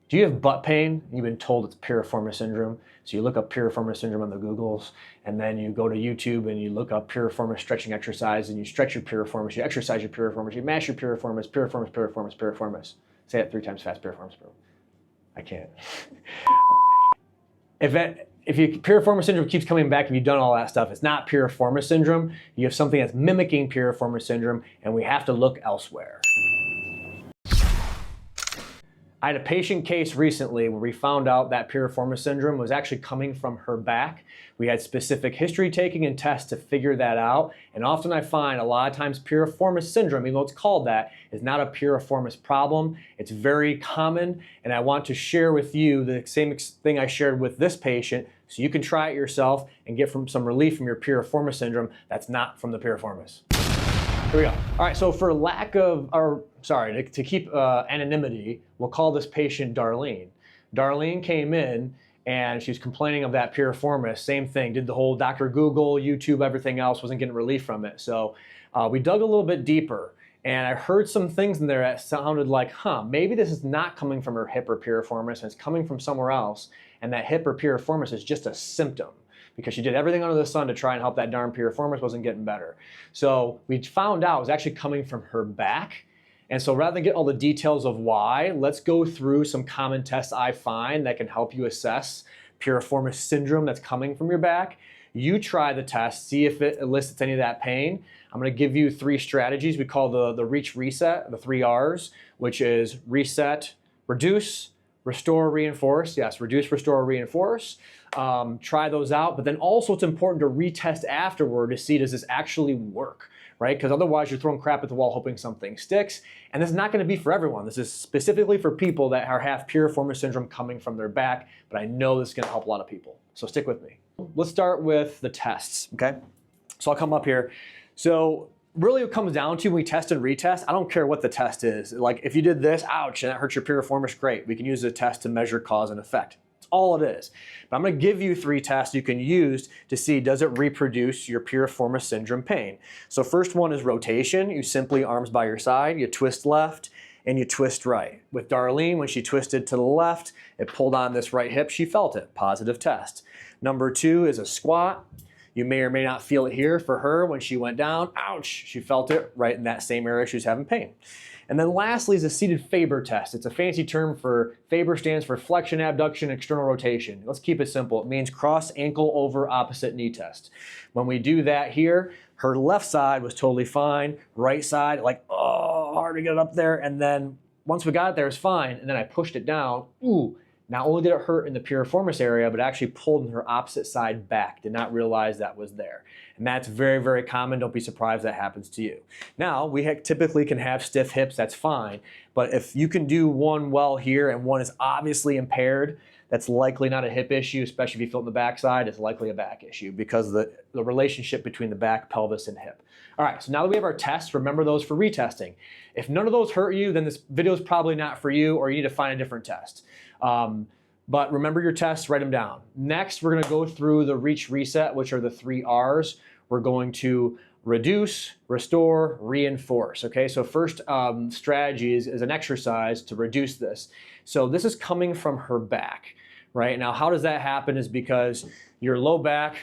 Do you have butt pain? You've been told it's piriformis syndrome. So you look up piriformis syndrome on the Googles, and then you go to YouTube and you look up piriformis stretching exercise, and you stretch your piriformis, you exercise your piriformis, you mash your piriformis, piriformis, piriformis, piriformis. Say it 3 times fast, piriformis, piriformis. I can't. If your piriformis syndrome keeps coming back and you've done all that stuff, it's not piriformis syndrome. You have something that's mimicking piriformis syndrome, and we have to look elsewhere. I had a patient case recently where we found out that piriformis syndrome was actually coming from her back. We had specific history taking and tests to figure that out. And often I find a lot of times piriformis syndrome, even though it's called that, is not a piriformis problem. It's very common, and I want to share with you the same thing I shared with this patient so you can try it yourself and get some relief from your piriformis syndrome that's not from the piriformis. Here we go. All right, so for lack of, to keep anonymity, we'll call this patient Darlene. Darlene came in and she was complaining of that piriformis, same thing, did the whole Dr. Google, YouTube, everything else, wasn't getting relief from it. So we dug a little bit deeper, and I heard some things in there that sounded like, maybe this is not coming from her hip or piriformis, and it's coming from somewhere else, and that hip or piriformis is just a symptom, because she did everything under the sun to try and help that darn piriformis, wasn't getting better. So we found out it was actually coming from her back. And so rather than get all the details of why, let's go through some common tests I find that can help you assess piriformis syndrome that's coming from your back. You try the test, see if it elicits any of that pain. I'm gonna give you 3 strategies we call the reach reset, the 3 R's, which is reset, reduce, restore, reinforce. Yes, reduce, restore, reinforce. Try those out, but then also it's important to retest afterward to see, does this actually work, right? Because otherwise you're throwing crap at the wall hoping something sticks, and this is not going to be for everyone. This is specifically for people that have piriformis syndrome coming from their back, but I know this is going to help a lot of people. So stick with me. Let's start with the tests, okay? So I'll come up here. So really what it comes down to when we test and retest, I don't care what the test is. Like if you did this, ouch, and that hurts your piriformis, great. We can use the test to measure cause and effect. All it is. But I'm going to give you 3 tests you can use to see, does it reproduce your piriformis syndrome pain. So first one is rotation. You simply arms by your side, you twist left and you twist right. With Darlene, when she twisted to the left, it pulled on this right hip, she felt it. Positive test. Number 2 is a squat. You may or may not feel it here. For her, when she went down, ouch, she felt it right in that same area she was having pain. And then lastly is a seated Faber test. It's a fancy term for, Faber stands for flexion, abduction, external rotation. Let's keep it simple. It means cross ankle over opposite knee test. When we do that here, her left side was totally fine. Right side, like, oh, hard to get it up there. And then once we got it there, it's fine. And then I pushed it down. Ooh, not only did it hurt in the piriformis area, but actually pulled in her opposite side back. Did not realize that was there. And that's very, very common. Don't be surprised that happens to you. Now, we typically can have stiff hips, that's fine. But if you can do one well here and one is obviously impaired, that's likely not a hip issue, especially if you feel it in the backside, it's likely a back issue because of the relationship between the back, pelvis, and hip. All right, so now that we have our tests, remember those for retesting. If none of those hurt you, then this video is probably not for you, or you need to find a different test. But remember your tests, write them down. Next, we're gonna go through the reach reset, which are the 3 R's. We're going to reduce, restore, reinforce, okay? So first strategy is an exercise to reduce this. So this is coming from her back, right? Now, how does that happen is because your low back,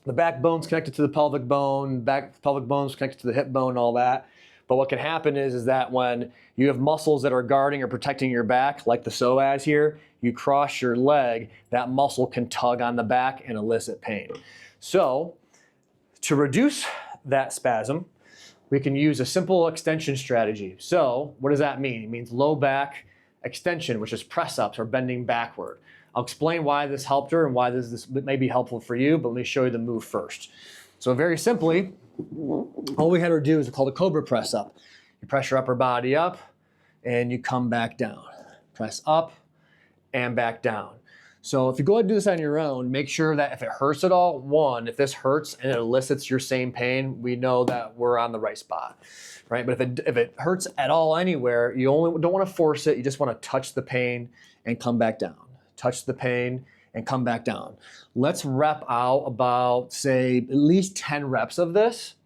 the backbone's connected to the pelvic bone, pelvic bone's connected to the hip bone and all that. But what can happen is that when you have muscles that are guarding or protecting your back, like the psoas here, you cross your leg, that muscle can tug on the back and elicit pain. So to reduce that spasm, we can use a simple extension strategy. So what does that mean? It means low back extension, which is press-ups or bending backward. I'll explain why this helped her and why this may be helpful for you, but let me show you the move first. So very simply, all we had her do is called a cobra press up. You press your upper body up and you come back down. Press up and back down. So if you go ahead and do this on your own, make sure that if it hurts at all, one, if this hurts and it elicits your same pain, we know that we're on the right spot, right? But if it hurts at all anywhere, you only don't want to force it. You just want to touch the pain and come back down. Touch the pain and come back down. Let's rep out about, say, at least 10 reps of this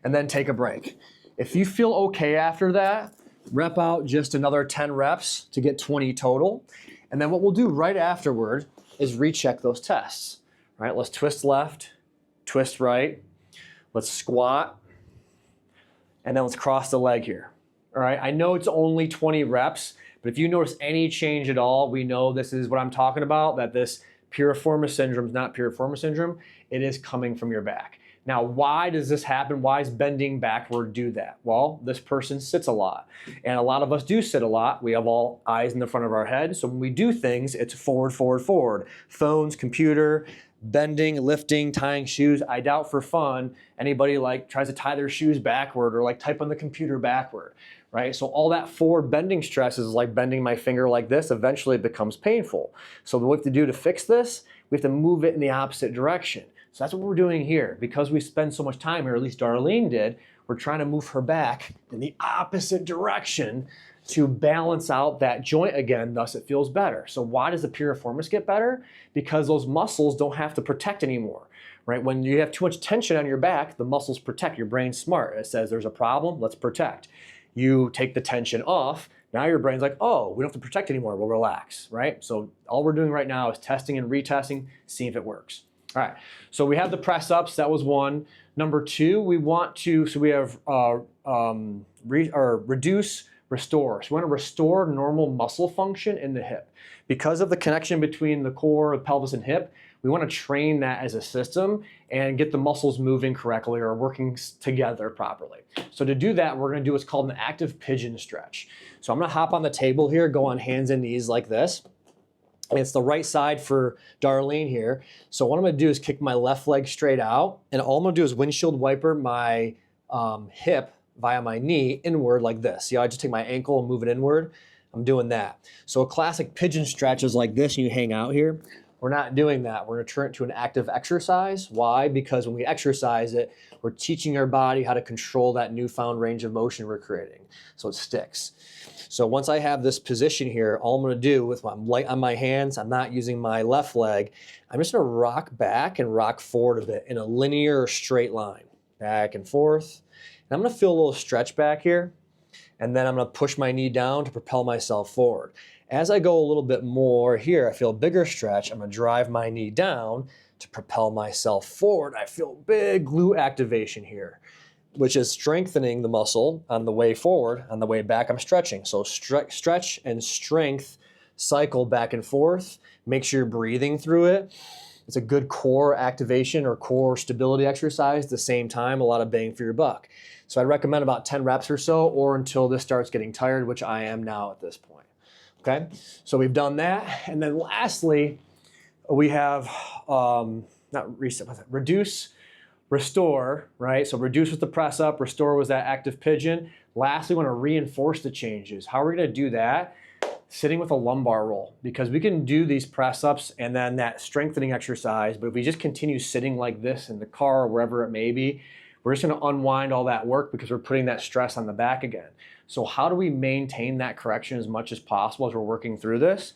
and then take a break. If you feel okay after that, rep out just another 10 reps to get 20 total. And then what we'll do right afterward is recheck those tests. All right, let's twist left, twist right. Let's squat, and then let's cross the leg here. All right, I know it's only 20 reps, but if you notice any change at all, we know this is what I'm talking about, that this piriformis syndrome is not piriformis syndrome. It is coming from your back. Now, why does this happen? Why is bending backward do that? Well, this person sits a lot, and a lot of us do sit a lot. We have all eyes in the front of our head, so when we do things, it's forward, forward, forward. Phones, computer, bending, lifting, tying shoes. I doubt for fun anybody like tries to tie their shoes backward or like type on the computer backward, right? So all that forward bending stress is like bending my finger like this. Eventually it becomes painful. So what we have to do to fix this, we have to move it in the opposite direction. So that's what we're doing here. Because we spend so much time here, at least Darlene did, we're trying to move her back in the opposite direction to balance out that joint again, thus it feels better. So why does the piriformis get better? Because those muscles don't have to protect anymore, right? When you have too much tension on your back, the muscles protect. Your brain's smart. It says there's a problem, let's protect. You take the tension off, now your brain's like, oh, we don't have to protect anymore, we'll relax, right? So all we're doing right now is testing and retesting, seeing if it works. All right, so we have the press ups, that was one. Number two, we want to, so we have reduce, restore. So we want to restore normal muscle function in the hip. Because of the connection between the core, the pelvis, and hip, we want to train that as a system and get the muscles moving correctly or working together properly. So to do that, we're going to do what's called an active pigeon stretch. So I'm going to hop on the table here, go on hands and knees like this. And it's the right side for Darlene here. So what I'm going to do is kick my left leg straight out, and all I'm going to do is windshield wiper my hip via my knee inward like this. See how I just take my ankle and move it inward? I'm doing that. So a classic pigeon stretch is like this, and you hang out here. We're not doing that. We're going to turn it to an active exercise. Why? Because when we exercise it, we're teaching our body how to control that newfound range of motion we're creating, so it sticks. So once I have this position here, all I'm going to do with I'm light on my hands, I'm not using my left leg, I'm just going to rock back and rock forward a bit in a linear or straight line, back and forth. And I'm going to feel a little stretch back here, and then I'm going to push my knee down to propel myself forward. As I go a little bit more here, I feel a bigger stretch. I'm going to drive my knee down to propel myself forward. I feel big glute activation here, which is strengthening the muscle on the way forward. On the way back, I'm stretching. So stretch and strength cycle back and forth. Make sure you're breathing through it. It's a good core activation or core stability exercise at the same time, a lot of bang for your buck. So I'd recommend about 10 reps or so, or until this starts getting tired, which I am now at this point. Okay, so we've done that. And then lastly, we have reduce, restore, right? So reduce was the press up, restore was that active pigeon. Lastly, we want to reinforce the changes. How are we going to do that? Sitting with a lumbar roll, because we can do these press ups and then that strengthening exercise, but if we just continue sitting like this in the car or wherever it may be, we're just going to unwind all that work because we're putting that stress on the back again. So how do we maintain that correction as much as possible as we're working through this?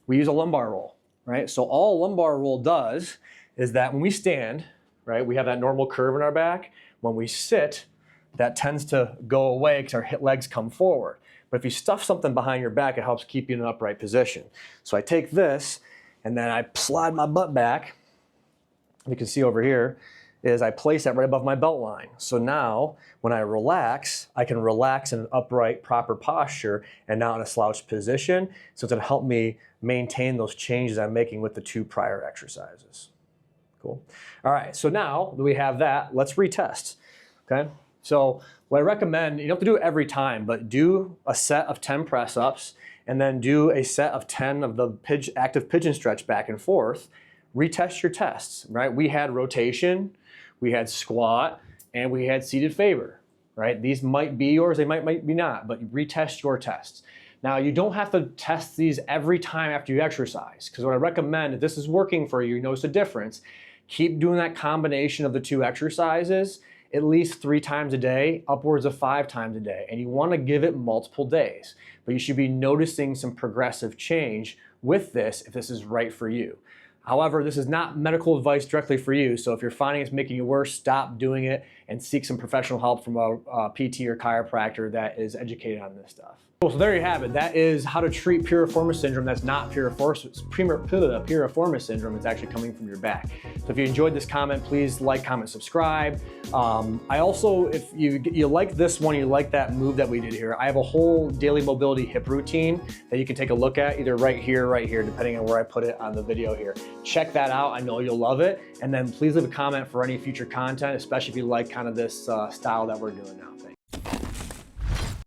We use a lumbar roll, right? So all a lumbar roll does is that when we stand, right, we have that normal curve in our back. When we sit, that tends to go away because our legs come forward. But if you stuff something behind your back, it helps keep you in an upright position. So I take this and then I slide my butt back. You can see over here is I place that right above my belt line. So now when I relax, I can relax in an upright, proper posture and not in a slouched position. So it's gonna help me maintain those changes I'm making with the two prior exercises. Cool. All right, so now that we have that, let's retest, okay? So what I recommend, you don't have to do it every time, but do a set of 10 press ups and then do a set of 10 of the active pigeon stretch back and forth. Retest your tests, right? We had rotation, we had squat, and we had seated favor, right? These might be yours, they might be not, but retest your tests. Now, you don't have to test these every time after you exercise, because what I recommend, if this is working for you, you notice a difference, keep doing that combination of the two exercises at least 3 times a day, upwards of 5 times a day. And you want to give it multiple days, but you should be noticing some progressive change with this if this is right for you. However, this is not medical advice directly for you, so if you're finding it's making you worse, stop doing it and seek some professional help from a PT or chiropractor that is educated on this stuff. Cool, so there you have it. That is how to treat piriformis syndrome. That's not piriformis syndrome. It's actually coming from your back. So if you enjoyed this comment, please like, comment, subscribe. I also, if you like this one, you like that move that we did here, I have a whole daily mobility hip routine that you can take a look at, either right here, depending on where I put it on the video here. Check that out. I know you'll love it. And then please leave a comment for any future content, especially if you like kind of this style that we're doing now.